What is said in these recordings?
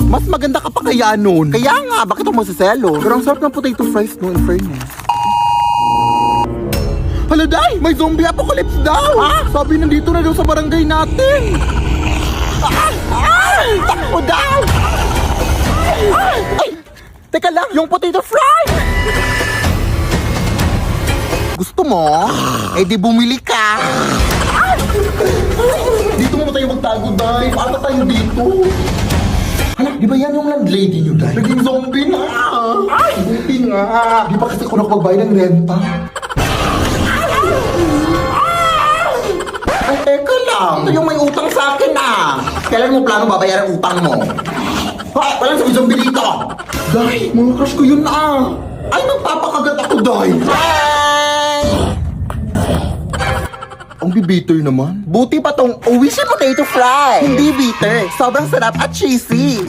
Mas maganda ka pa kaya nun. Kaya nga, bakit ako masaselo? Pero ang sarap ng potato fries no, in fairness. Hala, Day! May zombie apocalypse daw! Ha? Sabi nandito na daw sa barangay natin! Takbo daw! Ay! Teka lang, yung potato fry! Gusto mo? Eh di bumili ka! Dito mo tayo magtago, Day! Paano tayo dito? Hala, di ba yan yung landlady nyo, Day? Naging zombie na! Ay! Buti nga! Di ba kasi ako nakapagbayad ng renta? Ay, teka lang. Ito yung may utang sa akin Kailan mo plano babayaran utang mo? Ay, walang zombie dito. Day, mga crush ko yun Ay, magpapakagat ako, Day. Ay! Ang bitter naman. Buti pa tong Oishi potato fry. Hindi bitter. Sobrang sarap at cheesy.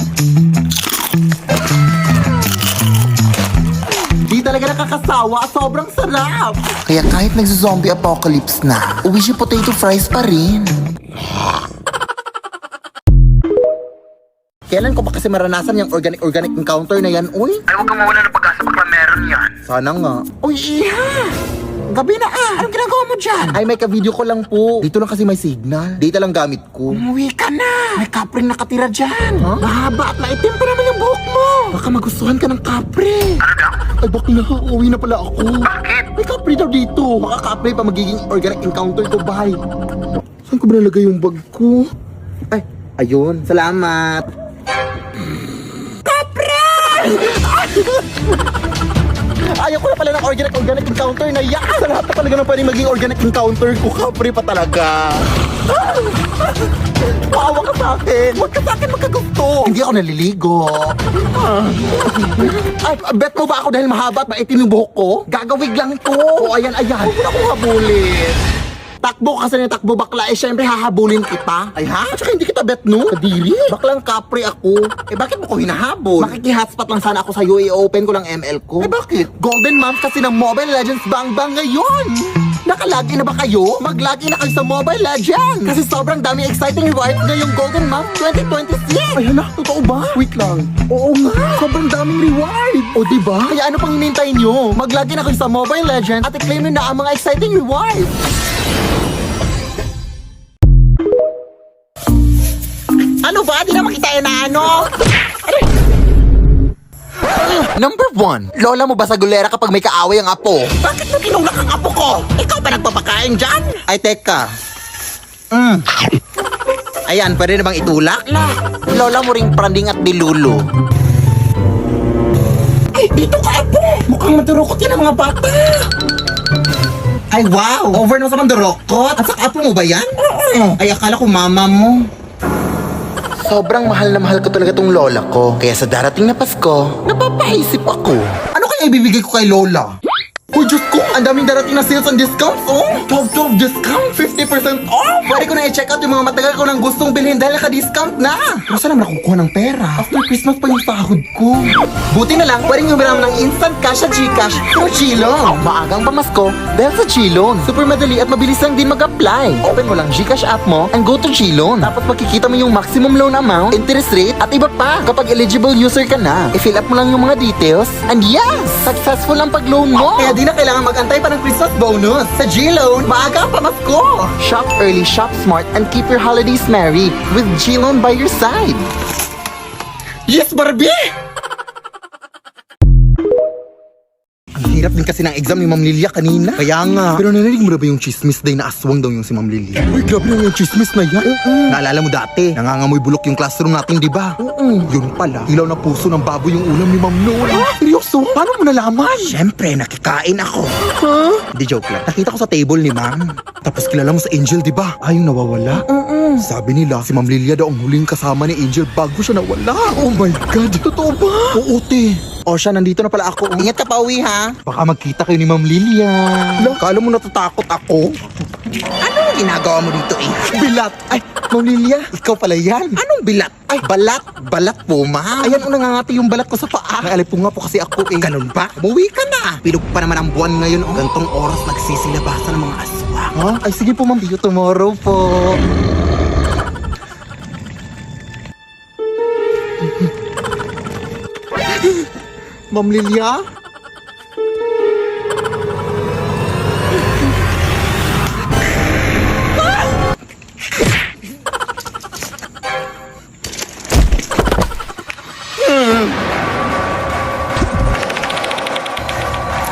Di talaga nakakasawa. Sobrang sarap. Kaya kahit nagzo-zombie apocalypse na, Oishi potato fries pa rin. Kailan ko pa kasi maranasan yung organic encounter na yan, uy? Ay, huwag kang mawala ng pag-asa, bakla meron yan. Sana nga. Uy, Iha! Gabi na Anong ginagawa mo dyan? Ay, may ka-video ko lang po. Dito lang kasi may signal. Data lang gamit ko. Umuwi ka na! May kapring nakatira dyan! Huh? Mahaba at maitim pa naman yung buhok mo! Baka magustuhan ka ng kapre! Ano daw? Ay, bakla. Uwi na pala ako. Bakit? May kapre daw dito. Baka kapre pa magiging organic encounter ko, bye. Saan ko ba nalagay yung bag ko? Ay, ayun. Salamat. Ayaw ko na pala ng organic encounter na yan. Sa lahat na talaga ng pwedeng maging organic encounter ko, kapre pa talaga. Maawa ka sa akin. Huwag ka sa akin magkagusto. Hindi ako naliligo. Ay, bet mo ba ako dahil mahaba at maitim yung buhok ko? Gagawig lang ito. O, ayan. Huwag mo na akong habulin. Takbo kasi ng takbo, bakla. Eh, syempre hahabulin kita. Ay, ha? Tsaka hindi kita bet, no? Kadiri. Baklang kapre ako. Eh, bakit mo ko hinahabol? Makiki-hotspot lang sana ako sa'yo. I-open ko lang ML ko. Eh, bakit? Golden month kasi ng Mobile Legends Bang Bang ngayon. Nakalagi na ba kayo? Maglagi na kayo sa Mobile Legends. Kasi sobrang dami exciting rewards ngayong Golden Month 2026. Ay, hala, totoo ba? Wait lang. Oo nga, sobrang daming reward. O, diba? Kaya ano pang hinintay nyo? Maglagi na kayo sa Mobile Legends at i-claim nyo na ang mga exciting rewards. Ano ba? Di na makita yan na ano? Number 1, lola mo ba sa gulera kapag may kaaway ang apo? Bakit mo tinulak ang apo ko? Ikaw ba nagpapakain dyan? Ay, teka. Ayan, pwede na bang itulak? Lola mo ring pranding at dilulo. Ay, dito ka apo! Mukhang madurukot yan ang mga bata. Ay, wow! Over na sa mandurukot. At saka apo mo ba yan? Ay, akala ko mama mo. Sobrang mahal na mahal ko talaga tong lola ko. Kaya sa darating na Pasko, napapaisip ako. Ano kaya ibibigay ko kay lola? Oh, Diyos ko! Ang daming darating na sales and discounts, 12 discount, 50% off! Pwede ko na i-check out yung mga matagal ko nang gustong bilhin dahil naka-discount na! Pero saan naman nakukuha ng pera? After Christmas pa yung sahod ko. Buti na lang, pwedeng humiram ng instant cash sa GCash through Chilon. Maagang pamasko dahil sa Chilon. Super madali at mabilis lang din mag-apply. Open mo lang GCash app mo and go to Chilon. Tapos makikita mo yung maximum loan amount, interest rate, at iba pa kapag eligible user ka na. I-fill up mo lang yung mga details and yes! Successful ang pag-loan mo! Kaya di na kailangan mag-antay pa ng Christmas bonus. Sa G-Loan, maaga ang pamasko! Shop early, shop smart, and keep your holidays merry with G-Loan by your side. Yes, Barbie! Ang hirap din kasi ng exam ni Ma'am Lilia kanina. Kaya nga. Pero narinig mo na ba yung chismis day na aswang daw yung si Ma'am Lilia? Uy, grabe na yung chismis na yan. Naalala mo dati, nangangamoy bulok yung classroom natin, di ba? Yun pala, ilaw na puso ng baboy yung ulam ni Ma'am Noon. Seryoso? Paano mo nalaman? Siyempre, nakikain ako. Di joke lang. Nakita ko sa table ni Ma'am. Tapos kilala mo sa Angel, di ba? Ay, yung nawawala. Sabi nila, si Ma'am Lilia daw ang huling kasama ni Angel bago siya nawala. Oh my God, totoo ba? Oo, te. O siya, nandito na pala ako. Ingat ka pa uwi, ha? Baka magkita kayo ni Ma'am Lilia. Kala mo natatakot ako? Anong ginagawa mo dito, eh? Bilat! Ay, Ma'am Lilia, ikaw pala yan. Anong bilat? Ay, balat. Balat po, ma'am. Ayan, nangangati yung balat ko sa paa. Ay, alip po nga po kasi ako, eh. Ganun ba? Umuwi ka na. Pilog pa naman ang buwan ngayon. Gantong oras nagsisilabasan ng mga aswang. Ha? Ay, sige po, ma'am. See you tomorrow po. Ma'am Lilia?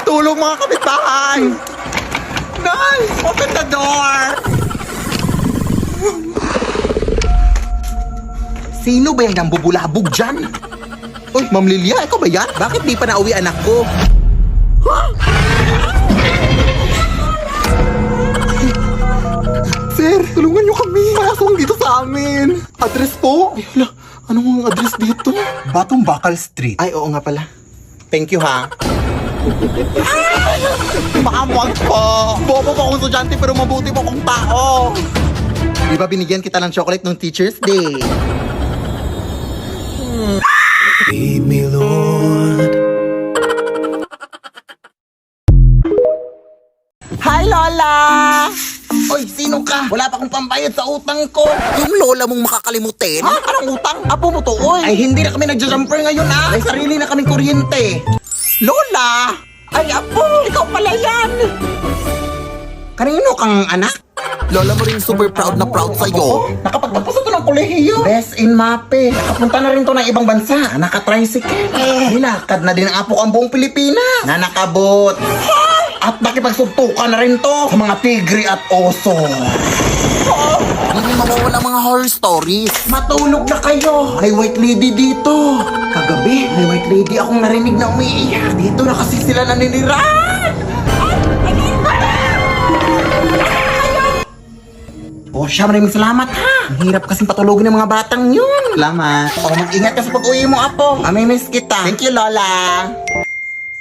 Tulong mga kapitbahay! Nice! Open the door! Sino ba yung nambubulabog dyan? Uy, Ma'am Lilia, ikaw ba yan? Bakit di pa nauwi anak ko? Sir, tulungan niyo kami. May aswang dito sa amin. Address po? Ay, hala, anong address dito? Batong Bakal Street. Ay, oo nga pala. Thank you ha. Makamwag po. Bobo po akong estudyante pero mabuti po akong tao. Di ba binigyan kita ng chocolate nung Teacher's Day? Lead me, Lord. Hi, Lola! Oy, sino ka? Wala pa akong pambayad sa utang ko. Yung lola mong makakalimutin? Ha? Anong utang? Apo mo to, oy. Ay, hindi na kami nagja-jumper ngayon, ah. May sarili na kaming kuryente. Lola! Ay, apo! Ikaw pala yan! Kanino kang anak? Lola mo rin super proud na proud sa'yo. Nakapagtapos ito ng kolehiyo. Best in MAPE. Nakapunta na rin to ng ibang bansa. Naka-tricycle. Nilakad na din ang apo ang buong Pilipinas. Na nakabot. At nakipagsuntukan na rin to sa mga tigre at oso. Hindi mawawala mga horror stories. Matulog na kayo. May white lady dito. Kagabi, may white lady akong narinig na umiiyak. Dito na kasi sila naninirahan. Oh, siya, maraming salamat ha. Ang hirap kasing patulogin ng mga batang yun. Salamat. O, mag-ingat ka sa pag-uwi mo, Apo. Amimiss kita. Thank you, Lola.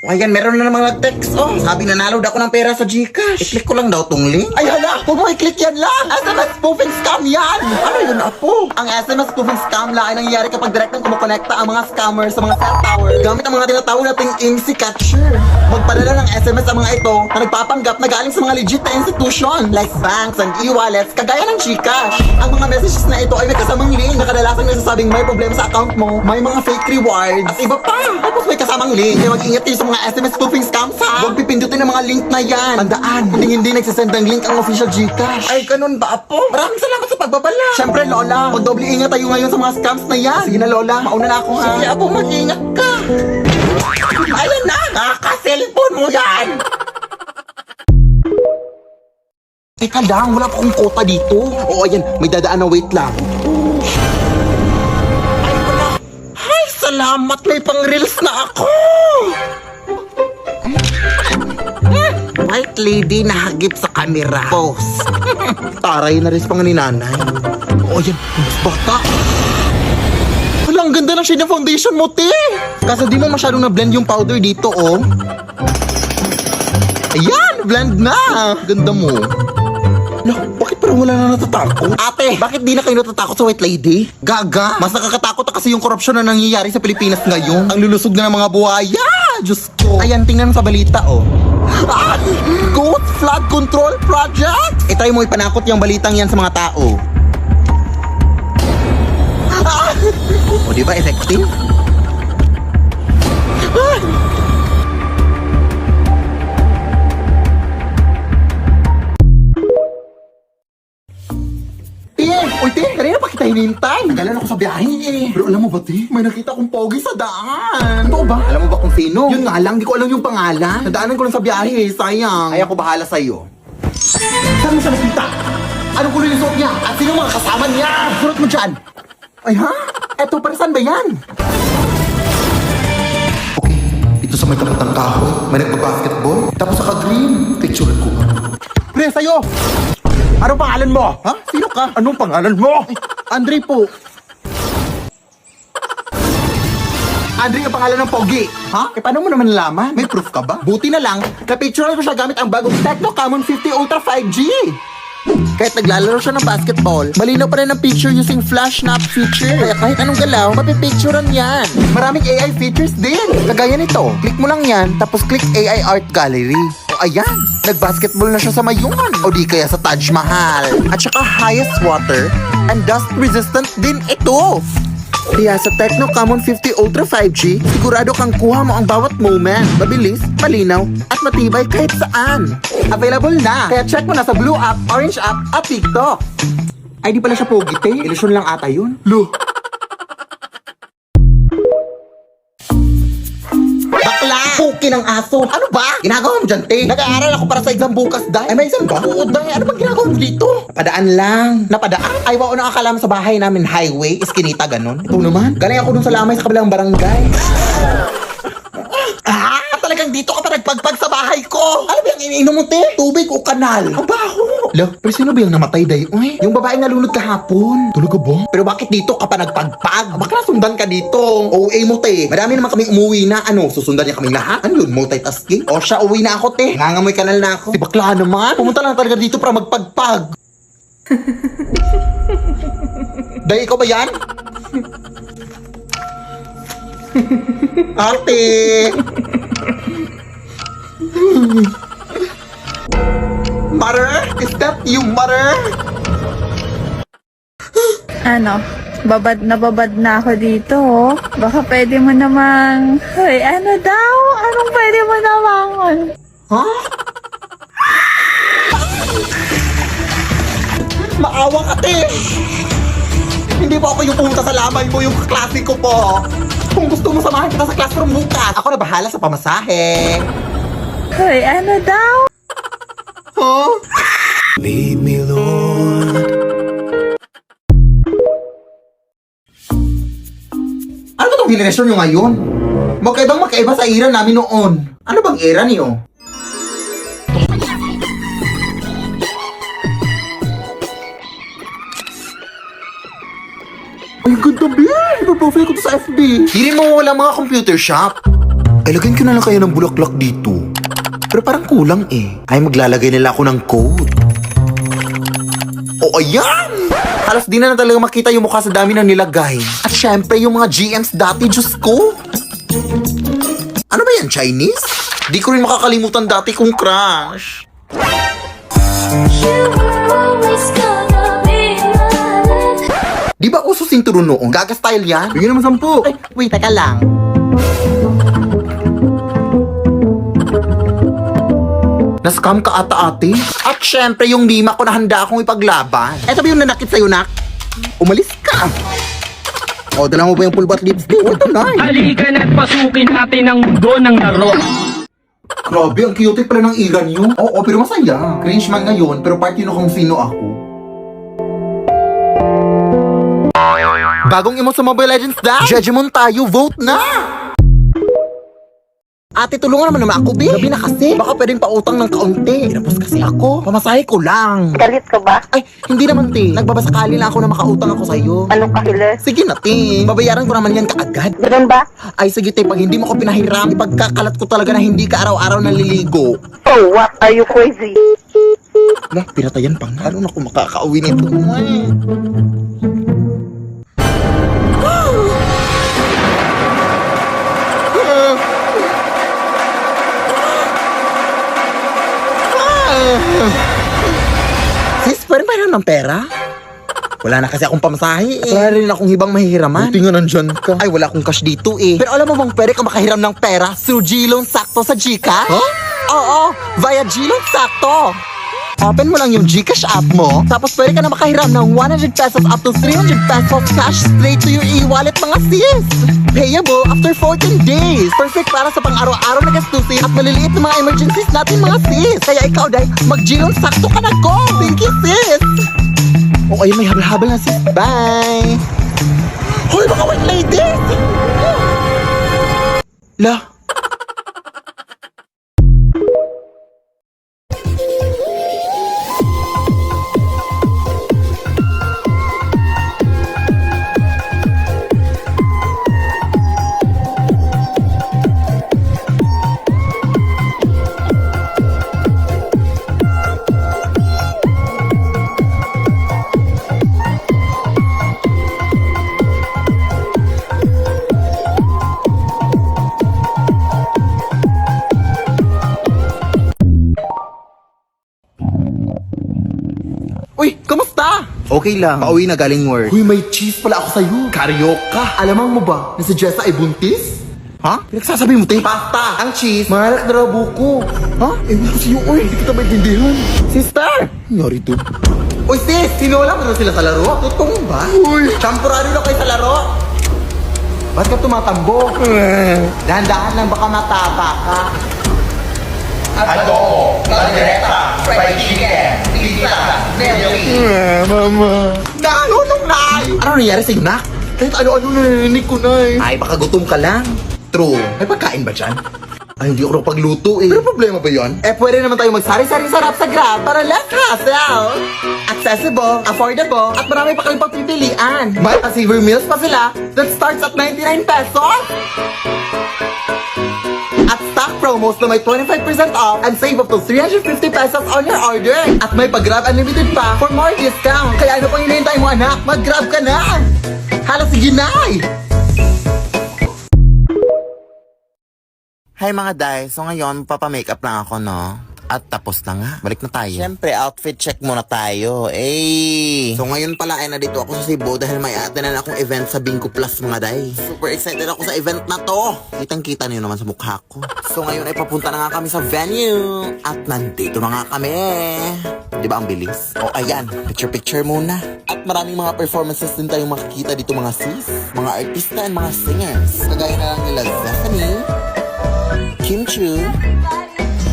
O, ayan, meron na namang nag-text. Oh, sabi nanalo daw ako ng pera sa Gcash. I-click ko lang daw tong link. Ay hala, huwag mo i-click yan lang. SMS spoofing scam yan. Ano yun, Apo? Ang SMS spoofing scam lang ay nangyayari kapag direktang kumukonekta ang mga scammer sa mga cell tower gamit ang mga tinatawag nating IMSI catcher. Magpadala ng SMS ang mga ito na nagpapanggap na galing sa mga legit na institution like banks and e-wallets kagaya ng Gcash. Ang mga messages na ito ay may kasamang link na kadalasang nagsasabing may problema sa account mo, may mga fake rewards, at iba pa. Tapos may kasamang link. Kaya mag-ingat kayo sa mga SMS spoofing scams ha. Huwag pipindutin ang mga link na yan. Tandaan, hindi nagsasend ng link ang official Gcash. Ay, ganun ba, Apo? Maraming salamat sa pagbabala. Siyempre, Lola, magdoble ingat tayo ngayon sa mga scams na yan. Sige na, Lola. Mauna na ako, ha? Sige, Apo, mag-ingat ka. Ayan na, nakaka-cellphone mo yan. Teka lang, wala pa akong kota dito. Oo, ayan, may dadaan na wait lang. Ay, salamat, may pang-reels na ako. White lady na hagip sa camera. Pose. Taray na rin pa nga ni nanay. Oo, ayan, mas bata. Wala, ang ganda ng shade ng foundation mo, te. Kaso di mo masyadong na-blend yung powder dito, oh. Ayan, blend na. Ganda mo. Lah, bakit parang wala na natatakot? Ate, bakit di na kayo natatakot sa white lady? Gaga, mas nakakatakot na kasi yung korupsyon na nangyayari sa Pilipinas ngayon. Ang lulusog na ng mga buhaya. Diyos ko. Ayan, tingnan mo sa balita, oh. Ah! Goat Flood Control Project! Itry mo ipanakot yung balitang yan sa mga tao. Ah! O, di ba effective? Uy, te, kanina pa kita hinintay. Nagalan ako sa biyahe eh. Pero alam mo ba, te, may nakita akong pogi sa daan. Totoo ba? Alam mo ba kung sino? Yun nga lang, di ko alam yung pangalan. Nadaanan ko lang sa biyahe eh, sayang. Ay, ako bahala sa'yo. Saan mo siya nakita? Anong kulay ng suot niya? At sino mga kasama niya? Surat mo dyan. Ay ha? Eto, para saan ba yan? Okay, dito sa may tapat ng kahoy, may nagpa-basketball. Tapos naka-green, picture ko. Pre, sa'yo! Anong pangalan mo? Ha? Sino ka? Anong pangalan mo? Andre po. Andre ang pangalan ng Pogi. Ha? Eh, paano mo naman nalaman? May proof ka ba? Buti na lang, na-picture ko siya gamit ang bagong Tecno Camon 50 Ultra 5G. Kahit naglalaro siya ng basketball, malinaw pa rin ang picture using flash snap feature. Kaya kahit anong galaw, mapipicturean yan. Maraming AI features din. Kagaya nito, click mo lang yan, tapos click AI Art Gallery. O ayan, nag-basketball na siya sa Mayungan. O di kaya sa Taj Mahal. At saka highest water and dust resistant din ito. Kaya sa Tecno Camon 50 Ultra 5G, sigurado kang kuha mo ang bawat moment. Mabilis, malinaw, at matibay kahit saan. Available na! Kaya check mo na sa Blue app, Orange app, at TikTok. Ay, di pala siya pogi, te. Ilusyon lang ata yun. Lo. Bakla! Puki ng aso! Ano ba? Ginagawa mo dyan, te? Nag-aaral ako para sa exam bukas, day. Ay, may exam ba? Oo, day. Ano bang ginagawa mo dito? Napadaan lang. Napadaan? Ay, wao na akala mo sa bahay namin highway, iskinita, ganun. Ito naman. Galing ako dun sa lamay sa kabilang barangay. Talagang dito ka pa nagpagpag sa bahay ko. Ano ba yung iniinom mo, te? Tubig o kanal? Ang baho. Lo, pero sino ba yung namatay, day? Uy, yung babaeng nalunod kahapon. Tulog ka ba? Pero bakit dito ka pa nagpagpag? Baka nasundan ka dito. OA mo, te. Marami naman kaming umuwi na. Ano, susundan niya kaming lahat? Ano yun, multitasking? O siya, uwi na ako, te. Nangangamoy kanal na ako. Si bakla naman. Pumunta lang talaga dito para magpagpag. Day, ikaw ba yan? Ate! Mother? Is that you, mother? Ano? Babad na ako dito, oh. Baka pwede mo namang... Hoy, ano daw? Anong pwede mo namang? Ha? Maawa ka, te! Hindi po ako yung pumunta sa lamay mo, yung klasiko po. Kung gusto mo samahan kita sa classroom bukas, ako na bahala sa pamasahe. Hoy, ano daw? Huh? Lead me, Lord. Ano ba itong henerasyon nyo ngayon? Magkaiba sa era namin noon. Ano bang era niyo? Ay, ganda ba? Ipaprofile ko to sa FB. Hindi mo wala mga computer shop. Ay, lagyan ko na lang kayo ng bulaklak dito. Pero parang kulang eh. Ay, maglalagay nila ako ng code. O, ayan! Halos di na talaga makita yung mukha sa dami ng nilagay. At syempre, yung mga GMs dati, Diyos ko. Ano ba yan, Chinese? Di ko rin makakalimutan dati kong crush. Di ba uso sinturo noon? Gaga style yan? Bigyan naman 10. Ay, wait, teka lang. Na-scam ka ata, ate? At syempre, yung lima ko na handa akong ipaglaban. Eto ba yung nanakit sa'yo, nak? Umalis ka. O, dala mo ba yung pulbat lipstick? O, ito na. Halika na't pasukin natin ang mundo ng laro. Grabe, ang cute pala ng igan nyo. Oo, pero masaya. Cringe man ngayon, pero part yun kung sino ako. Bagong emote sa Mobile Legends daw. Judgment tayo, vote na! Ate, tulungan naman ako, be. Gabi na kasi. Baka pwedeng pautang ng kaunti. Pinapos kasi ako. Pamasahe ko lang. Galit ka ba? Ay, hindi naman, te. Nagbabasakali lang ako na makautang ako sa'yo. Anong kahilis? Sige na, te. Babayaran ko naman yan kaagad. Ganun ba? Ay, sige, te. Pag hindi mo ko pinahiram, ipagkakalat ko talaga na hindi ka araw-araw naliligo. Oh, what? Are you crazy? Lah, pinatayan pa nga. Ano na kung makakauwi nito? Ay. Sis, pwede ba ng pera? Wala na kasi akong pamasahe eh. Wala rin akong hibang mahihiraman. Buti nga nandyan ka. Ay, wala akong cash dito eh. Pero alam mo bang pwede ka makahiram ng pera through G-Loan Sakto sa Gcash? Huh? Oo, via G-Loan Sakto. Open mo lang yung Gcash app mo, tapos pwede ka na makahiram ng 100 pesos up to 300 pesos cash straight to your e-wallet, mga sis. Payable after 14 days. Perfect para sa pang-araw-araw na gastusin at maliliit na mga emergencies natin, mga sis. Kaya ikaw, Day, mag-G-Loan Sakto ka na, go! Thank you, sis! O, ayun, may habal-habal na, sis. Bye! Hoy, mga white ladies! La, Okay lang. Pauwi na galing work. Uy, may cheese pala ako sa'yo. Karyoka. Alamang mo ba na si Jessa ay buntis? Ha? Pinagsasabi mo, te? Pasta! Ang cheese. Malak na raw buko. Ha? Ewan ko sa'yo, uy. Hindi kita maintindihan. Sister! Nangyari to. Uy, sis! Sinola mo na sila sa laro? Totoo ba? Uy! Champurado lang kayo sa laro? Ba't ka tumatambo? Dahan-dahan lang baka matapa ka. Ano nung nay? Ano nangyari sa'yo, nak? Kahit ano-ano narinig ko, nay. Ay, baka gutom ka lang. True. May pagkain ba dyan? Ay, hindi ako pagluto eh. Pero problema ba yun? Eh, pwede naman tayo magsari-saring sarap sa Grab para less hassle. Accessible, affordable, at marami pa kayong pagpipilian. May pa-saver meals pa sila that starts at 99 pesos. At stock promos na may 25% off and save up to 350 pesos on your order. At may pag-Grab Unlimited pa for more discount. Kaya ano pang hinihintay mo, anak? Mag-Grab ka na! Hala, sige, nay! Hi mga day, so ngayon papamakeup lang ako, no? At tapos na nga, balik na tayo. Siyempre, outfit check muna tayo. So ngayon pala ay nandito ako sa Cebu dahil may atinan akong event sa Bingo Plus mga day. Super excited ako sa event na to. Kitang-kita niyo naman sa mukha ko. So ngayon ay papunta na nga kami sa venue. At nandito na nga kami. Di ba ang bilis? O ayan, picture-picture muna. At maraming mga performances din tayong makikita dito mga sis, mga artista and mga singers. Kagaya na lang nila Stephanie, Kim Chu,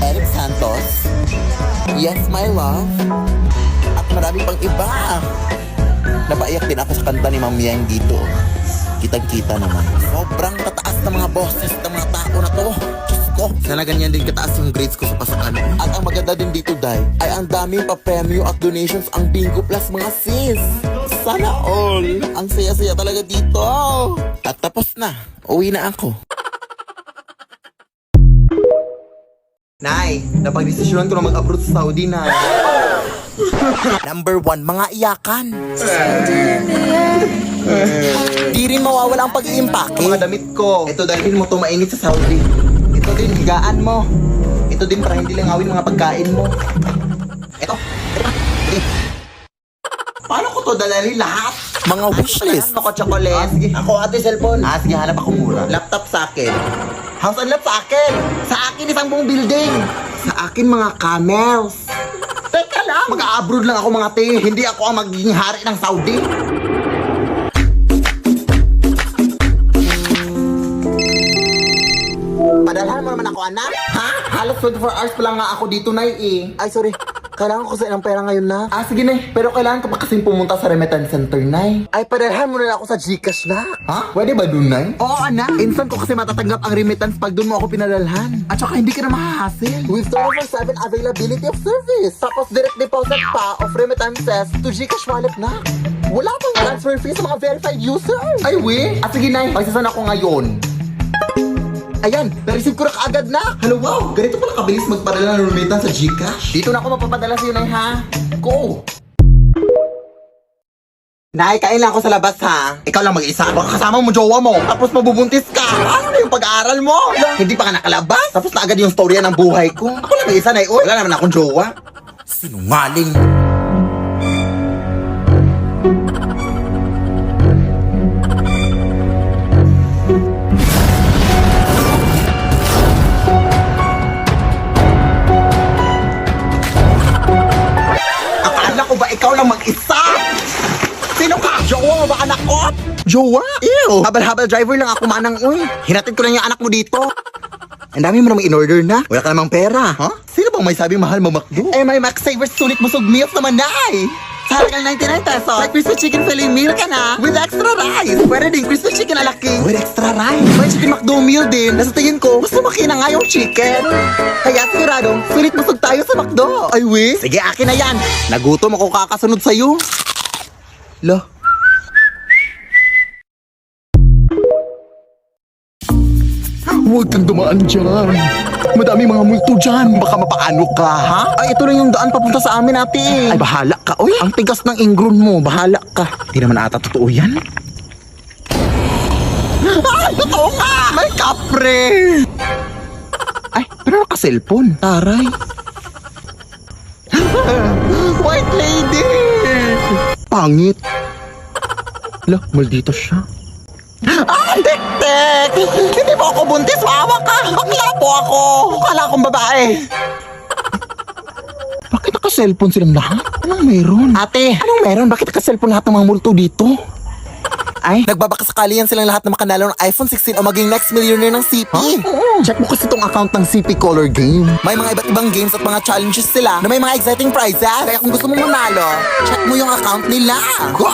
Eric Santos, Yes My Love, at marami pang iba. Napaiyak din ako sa kanta ni Ma'am Yang dito. Kitang-kita naman. Sobrang tataas na mga boses ng mga tao na to. Diyos ko. Sana ganyan din kataas yung grades ko sa pasakan. At ang maganda din dito, Day, ay ang daming pa-premyo at donations ang Bingo Plus mga sis. Sana all. Ang saya-saya talaga dito. At tapos na. Uwi na ako. Nay, napag-desisyonan ko na mag-abroad sa Saudi, Nay. Number 1, mga iyakan. Di rin mawawala ang pag-iimpake. Mga damit ko. Ito, dalhin mo to mainit sa Saudi. Ito din, higaan mo. Ito din para hindi langawin mga pagkain mo. Ito. Paano ko to dalhin lahat? Mga wishlist. Ako chocolate. Sige. Ako ate cellphone. Sige, hanap ako mura. Laptop sa akin. House and lot sa akin. Sa akin isang buong building. Sa akin mga camels. Teka lang. Mag-a-abroad lang ako mga te. Hindi ako ang magiging hari ng Saudi. Padalhan mo naman ako, anak. Ha? Halos 24 hours pa lang nga ako dito, Nay, eh. Ay, sorry. Kailangan ko sa ilang pera ngayon na. Sige, Nay. Pero kailangan ko pa kasing pumunta sa remittance center, Nay. Ay, padalhan mo na ako sa Gcash na. Ha? Pwede ba dun, Nay? Oo, anak. Instant ko kasi matatanggap ang remittance pag dun mo ako pinadalhan. At saka hindi ka na mahahasil. With 24/7 availability of service. Tapos direct deposit pa of remittances to Gcash wallet na. Wala pang transfer fee sa mga verified users. Ay, we? Sige, Nay. Pagsasan ako ngayon. Ayan, na-receive ko na kaagad na. Hello, wow. Ganito pala kabilis magpadala ng remittance sa Gcash. Dito na ako mapapadala sa'yo, Nay, ha? Go! Nay, kain lang ako sa labas, ha? Ikaw lang mag-isa. Baka kasama mo jowa mo. Tapos mabubuntis ka. Ano na yung pag-aaral mo? Hindi pa ka nakalabas. Tapos na agad yung storya ng buhay ko. Ako lang mag-isa, Nay. Uy, wala naman akong jowa. Sinungaling. Akala ko ba ikaw lang mag-isa? Sino ka? Jowa mo ba anak ko? Jowa? Ew! Habal-habal driver lang ako manang uy. Hinatid ko lang yung anak mo dito. Ang dami mo namang in-order na. Wala ka namang pera. Ha? Sino bang may sabing mahal mo McDo? Eh, may Max Savers Sulit Busog Meals naman na eh. Sa halagang 99 pesos, may crispy chicken fillet meal ka na with extra rice. Pwede din crispy chicken ala king with extra rice. May chicken McDo meal din. Nasa tingin ko, mas lumaki na nga yung chicken. Kaya sigurado, sulit busog tayo sa McDo. Ay, we? Sige, akin na yan. Nagutom ako kakasunod sa'yo. Lo. Huwag kang dumaan dyan. Madami mga multo dyan. Baka mapaano ka, ha? Ay, ito lang yung daan papunta sa amin, ate. Ay, bahala ka. Uy, ang tigas ng ingron mo. Bahala ka. Hindi naman ata totoo yan. Ay, totoo nga! May kapre! Ay, pero naka-cellphone. Taray. White lady! pangit. Lah, maldito siya. Ah, tek-tek! Hindi po ako buntis, maawa ka! Bakla po ako! Kala akong babae! Bakit naka-cellphone silang lahat? Anong meron? Ate, anong meron? Bakit naka-cellphone lahat ng mga multo dito? Ay, nagbabakasakali yan silang lahat na makanalo ng iPhone 16 o maging next millionaire ng CP. Check mo kasi itong account ng CP Color Game. May mga iba't ibang games at mga challenges sila na may mga exciting prizes. Kaya kung gusto mong manalo, check mo yung account nila. Go!